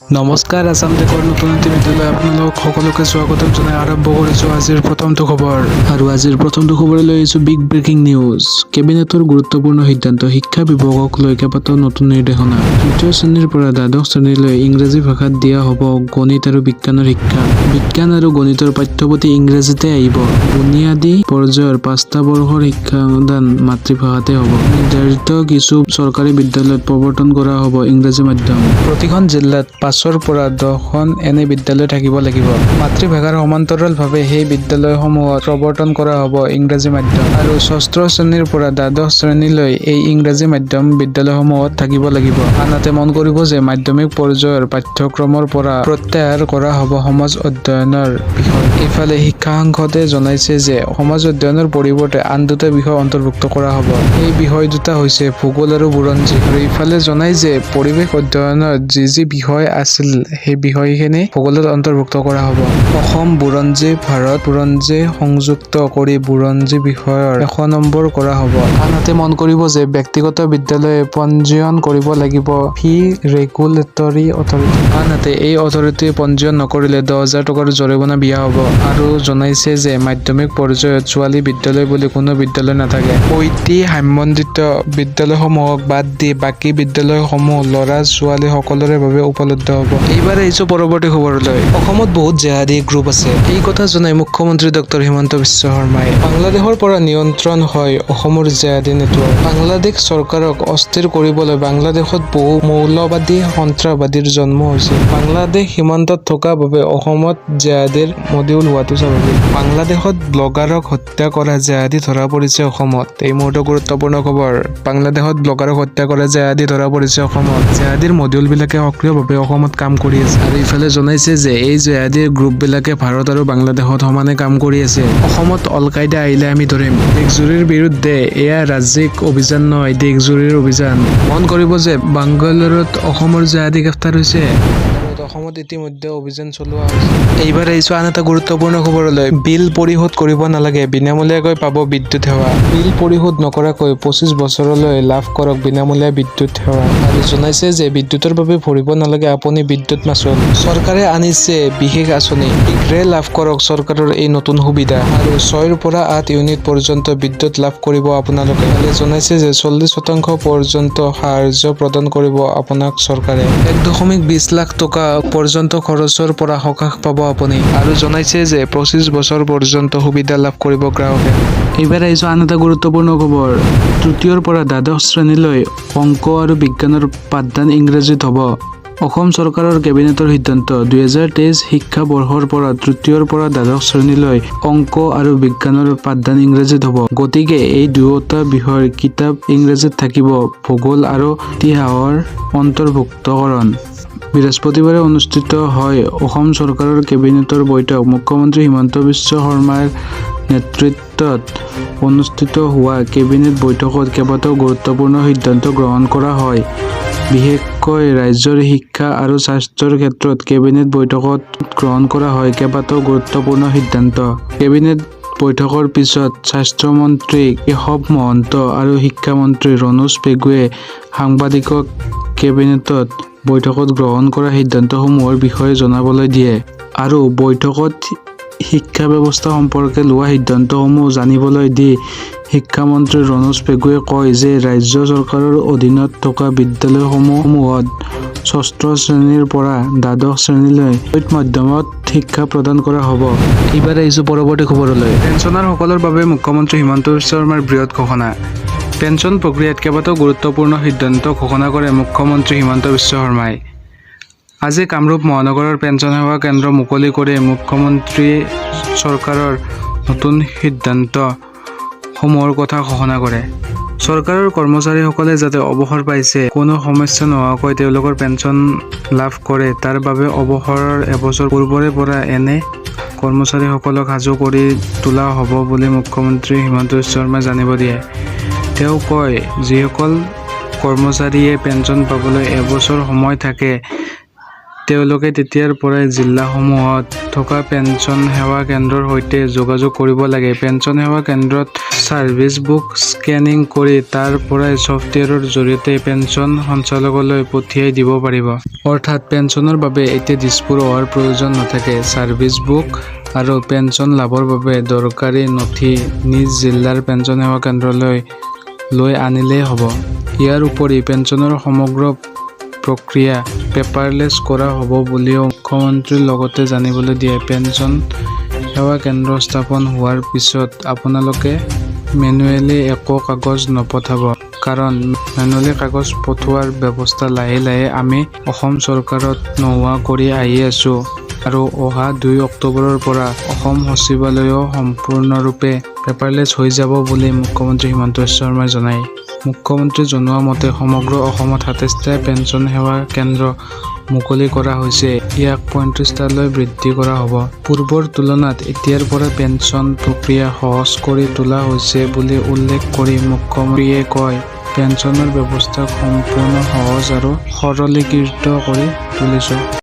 নমস্কাৰ আসাম দেশৰ নতুন বিদ্যালয় আপোনালোক সকলোকে স্বাগতম জনাই আৰম্ভ কৰিছো আজিৰ প্ৰথমটো খবৰ আৰু আজিৰ প্ৰথমটো খবৰলৈ আহিছো বিগ ব্ৰেকিং নিউজ কেবিনেটৰ গুৰুত্বপূৰ্ণ সিদ্ধান্ত শিক্ষা বিভাগক লৈ কেইবাটাও নতুন নিৰ্দেশনা তৃতীয় শ্ৰেণীৰ পৰা দ্বাদশ শ্ৰেণীলৈ ইংৰাজী ভাষাত দিয়া হ'ব গণিত আৰু বিজ্ঞানৰ শিক্ষা বিজ্ঞান আৰু গণিতৰ পাঠ্যপুথি ইংৰাজীতে আহিব বুনিয়াদী পৰ্যায়ৰ 5টা বৰ্ষৰ শিক্ষাদান মাতৃভাষাতে হ'ব নিৰ্ধাৰিত কিছু চৰকাৰী বিদ্যালয়ত প্ৰৱৰ্তন কৰা হ'ব ইংৰাজী মাধ্যম প্ৰতিখন জিলাত 5ৰ পৰা 10খন এনে বিদ্যালয় থাকিব লাগিব মাতৃভাষাৰ সমান্তৰালভাৱে সেই বিদ্যালয়সমূহত প্ৰৱৰ্তন কৰা হ'ব ইংৰাজী মাধ্যম আৰু 6ষ্ঠ শ্ৰেণীৰ পৰা দ্বাদশ শ্ৰেণীলৈ এই ইংৰাজী মাধ্যম বিদ্যালয়সমূহত থাকিব লাগিব আনহাতে মন কৰিব যে মাধ্যমিক পৰ্যায়ৰ পাঠ্যক্ৰমৰ পৰা প্ৰত্যাহাৰ কৰা হ'ব সমাজ অধ্যয়নৰ বিষয় ইফালে শিক্ষা সাংসদে জনাইছে যে সমাজ অধ্যয়নৰ পৰিৱৰ্তে আন দুটা বিষয় অন্তৰ্ভুক্ত কৰা হ'ব এই বিষয় দুটা হৈছে ভূগোল আৰু বুৰঞ্জী আৰু ইফালে জনাই যে পৰিৱেশ অধ্যয়নৰ যি বিষয় আছিল সেই বিষয়খিনি ভূগোলত অন্তৰ্ভুক্ত কৰা হ'ব অসম বুৰঞ্জী ভাৰত বুৰঞ্জী সংযুক্ত কৰি বুৰঞ্জী বিষয়ৰ 100 নম্বৰ কৰা হ'ব আনহাতে মন কৰিব যে ব্যক্তিগত বিদ্যালয়ে পঞ্জীয়ন কৰিব লাগিব ফি ৰেগুলেটৰী অথৰিটি আনহাতে এই অথৰিটিয়ে পঞ্জীয়ন নকৰিলে 10,000 টকাৰ জৰিমনা বিহা হ'ব আৰু জনাইছে যে মাধ্যমিক পৰ্যায়ত ছোৱালী বিদ্যালয় বুলি কোনো বিদ্যালয় নাথাকে ঐতিহ্যমণ্ডিত বিদ্যালয়সমূহক বাদ দি বাকী বিদ্যালয়সমূহ ল'ৰা ছোৱালী সকলোৰে বাবে উপলব্ধ হ'ব এইবাৰ আহিছো পৰৱৰ্তী খবৰলৈ অসমত বহুত জেহাদী গ্ৰুপ আছে এই কথা জনাই মুখ্যমন্ত্ৰী ডক্টৰ হিমন্ত বিশ্ব শৰ্মাই বাংলাদেশৰ পৰা নিয়ন্ত্ৰণ হয় অসমৰ জেহাদী নেটৱৰ্ক বাংলাদেশ চৰকাৰক অস্থিৰ কৰিবলৈ বাংলাদেশত বহু মৌলবাদী সন্ত্ৰাসবাদীৰ জন্ম হৈছে বাংলাদেশ সীমান্তত থকা বাবে অসমত জেহাদীৰ মডিউল হোৱাটো স্বাভাৱিক বাংলাদেশত ব্লগাৰক হত্যা কৰা জেহাদী ধৰা পৰিছে অসমত এই মুহূৰ্তৰ গুৰুত্বপূৰ্ণ খবৰ বাংলাদেশত ব্লগাৰক হত্যা কৰা জেহাদী ধৰা পৰিছে অসমত জেহাদীৰ মডিউলবিলাকে সক্ৰিয়ভাৱে অসমত কাম কৰি আছে আৰু ইফালে জনাইছে যে এই জেহাদীৰ গ্ৰুপবিলাকে ভাৰত আৰু বাংলাদেশত সমানে কাম কৰি আছে অসমত অল কায়দা আহিলে আমি ধৰিম দেশজুৰিৰ বিৰুদ্ধে এয়া ৰাজ্যিক অভিযান নহয় দেশজুৰিৰ অভিযান মন কৰিব যে বাংগালুৰুত অসমৰ জেহাদী গ্ৰেপ্তাৰ হৈছে অসমত ইতিমধ্যে অভিযান চলোৱা হৈছে এইবাৰ আহিছো আন এটা গুৰুত্বপূৰ্ণ খবৰলৈ বিল পৰিশোধ কৰিব নালাগে বিনামূলীয়াকৈ পাব বিদ্যুৎ সেৱা বিল পৰিশোধ নকৰাকৈ 25 বছৰলৈ লাভ কৰক বিনামূলীয়া বিদ্যুৎ সেৱা আৰু জনাইছে যে বিদ্যুতৰ বাবে ভৰিব নালাগে আপুনি বিদ্যুৎ মাচুল চৰকাৰে আনিছে বিশেষ আঁচনি শীঘ্ৰে লাভ কৰক চৰকাৰৰ এই নতুন সুবিধা আৰু 6ৰ পৰা 8 ইউনিট পৰ্যন্ত বিদ্যুৎ লাভ কৰিব আপোনালোকে জনাইছে যে 40% পৰ্যন্ত সাহায্য প্ৰদান কৰিব আপোনাক চৰকাৰে 1.20 লাখ টকা পৰ্যন্ত খৰচৰ পৰা সকাহ পাব আপুনি আৰু জনাইছে যে 25 বছৰ পৰ্যন্ত সুবিধা লাভ কৰিব গ্ৰাহকে এইবাৰ আহিছো আন এটা গুৰুত্বপূৰ্ণ খবৰ তৃতীয়ৰ পৰা দ্বাদশ শ্ৰেণীলৈ অংক আৰু বিজ্ঞানৰ পাঠদান ইংৰাজীত হ'ব অসম চৰকাৰৰ কেবিনেটৰ সিদ্ধান্ত 2023 শিক্ষাবৰ্ষৰ পৰা তৃতীয়ৰ পৰা দ্বাদশ শ্ৰেণীলৈ অংক আৰু বিজ্ঞানৰ পাঠদান ইংৰাজীত হ'ব গতিকে এই দুয়োটা বিষয়ৰ কিতাপ ইংৰাজীত থাকিব ভূগোল আৰু ইতিহাসৰ অন্তৰ্ভুক্তকৰণ বৃহস্পতিবাৰে অনুষ্ঠিত হয় অসম চৰকাৰৰ কেবিনেটৰ বৈঠক মুখ্যমন্ত্ৰী হিমন্ত বিশ্ব শৰ্মাৰ নেতৃত্বত অনুষ্ঠিত হোৱা কেবিনেট বৈঠকত কেইবাটাও গুৰুত্বপূৰ্ণ সিদ্ধান্ত গ্ৰহণ কৰা হয় বিশেষকৈ ৰাজ্যৰ শিক্ষা আৰু স্বাস্থ্যৰ ক্ষেত্ৰত কেবিনেট বৈঠকত গ্ৰহণ কৰা হয় কেইবাটাও গুৰুত্বপূৰ্ণ সিদ্ধান্ত কেবিনেট বৈঠকৰ পিছত স্বাস্থ্যমন্ত্ৰী কেশৱ মহন্ত আৰু শিক্ষামন্ত্ৰী ৰণোজ পেগুৱে সাংবাদিকক কেবিনেটত বৈঠকত গ্ৰহণ কৰা সিদ্ধান্তসমূহৰ বিষয়ে জনাবলৈ দিয়ে আৰু বৈঠকত শিক্ষা ব্যৱস্থা সম্পৰ্কে লোৱা সিদ্ধান্তসমূহ জানিবলৈ দি শিক্ষামন্ত্ৰী ৰণোজ পেগুৱে কয় যে ৰাজ্য চৰকাৰৰ অধীনত থকা বিদ্যালয়সমূহত 6ষ্ঠ শ্ৰেণীৰ পৰা দ্বাদশ শ্ৰেণীলৈ মাধ্যমত শিক্ষা প্ৰদান কৰা হ'ব এইবাৰ আহিছো পৰৱৰ্তী খবৰলৈ পেঞ্চনাৰসকলৰ বাবে মুখ্যমন্ত্ৰী হিমন্ত বিশ্ব শৰ্মাৰ বৃহৎ ঘোষণা পেঞ্চন প্ৰক্ৰিয়াত কেইবাটাও গুৰুত্বপূৰ্ণ সিদ্ধান্ত ঘোষণা কৰে মুখ্যমন্ত্ৰী হিমন্ত বিশ্ব শৰ্মাই আজি কামৰূপ মহানগৰৰ পেঞ্চন সেৱা কেন্দ্ৰ মুকলি কৰি মুখ্যমন্ত্ৰীয়ে চৰকাৰৰ নতুন সিদ্ধান্তসমূহৰ কথা ঘোষণা কৰে চৰকাৰৰ কৰ্মচাৰীসকলে যাতে অৱসৰ পাইছে কোনো সমস্যা নোহোৱাকৈ তেওঁলোকৰ পেঞ্চন লাভ কৰে তাৰ বাবে অৱসৰৰ এবছৰ পূৰ্বৰে পৰা এনে কৰ্মচাৰীসকলক সাজু কৰি তোলা হ'ব বুলি মুখ্যমন্ত্ৰী হিমন্ত বিশ্ব শৰ্মাই জানিব দিয়ে তেওঁ কয় যিসকল কৰ্মচাৰীয়ে পেঞ্চন পাবলৈ এবছৰ সময় থাকে তেওঁলোকে তেতিয়াৰ পৰাই জিলাসমূহত থকা পেঞ্চন সেৱা কেন্দ্ৰৰ সৈতে যোগাযোগ কৰিব লাগে। পেঞ্চন সেৱা কেন্দ্ৰত ছাৰ্ভিচ বুক স্কেনিং কৰি তাৰ পৰাই ছফ্টৱেৰৰ জৰিয়তে পেঞ্চন সঞ্চালকালয়লৈ পঠিয়াই দিব পাৰিব। অৰ্থাৎ পেঞ্চনৰ বাবে এতিয়া দিছপুৰ হোৱাৰ প্ৰয়োজন নাথাকে। ছাৰ্ভিচ বুক আৰু পেঞ্চন লাভৰ বাবে দৰকাৰী নথি নিজ জিলাৰ পেঞ্চন সেৱা কেন্দ্ৰলৈ লৈ আনিলেই হ'ব। ইয়াৰ উপৰি পেঞ্চনৰ সমগ্ৰ প্ৰক্ৰিয়া পেপাৰলেছ কৰা হ'ব বুলিও মুখ্যমন্ত্ৰীৰ লগতে জানিবলৈ দিয়ে। পেঞ্চন সেৱা কেন্দ্ৰ স্থাপন হোৱাৰ পিছত আপোনালোকে মেনুৱেলি একো কাগজ নপঠাব, কাৰণ মেনুৱেলি কাগজ পঠোৱাৰ ব্যৱস্থা লাহে লাহে আমি অসম চৰকাৰত নোহোৱা কৰি আহি আছোঁ আৰু অহা 2 অক্টোবৰৰ পৰা অসম সচিবালয়ও সম্পূৰ্ণৰূপে পেপাৰলেছ হৈ যাব বুলি মুখ্যমন্ত্ৰী হিমন্ত বিশ্ব শৰ্মাই জনায়। মুখ্যমন্ত্ৰী জনোৱা মতে সমগ্ৰ অসমত 27টা পেঞ্চন সেৱা কেন্দ্ৰ মুকলি কৰা হৈছে। ইয়াক 35টালৈ বৃদ্ধি কৰা হ'ব। পূৰ্বৰ তুলনাত এতিয়াৰ পৰা পেঞ্চন প্ৰক্ৰিয়া সহজ কৰি তোলা হৈছে বুলি উল্লেখ কৰি মুখ্যমন্ত্ৰীয়ে কয়, পেঞ্চনৰ ব্যৱস্থাক সম্পূৰ্ণ সহজ আৰু সৰলীকৃত কৰি তুলিছোঁ।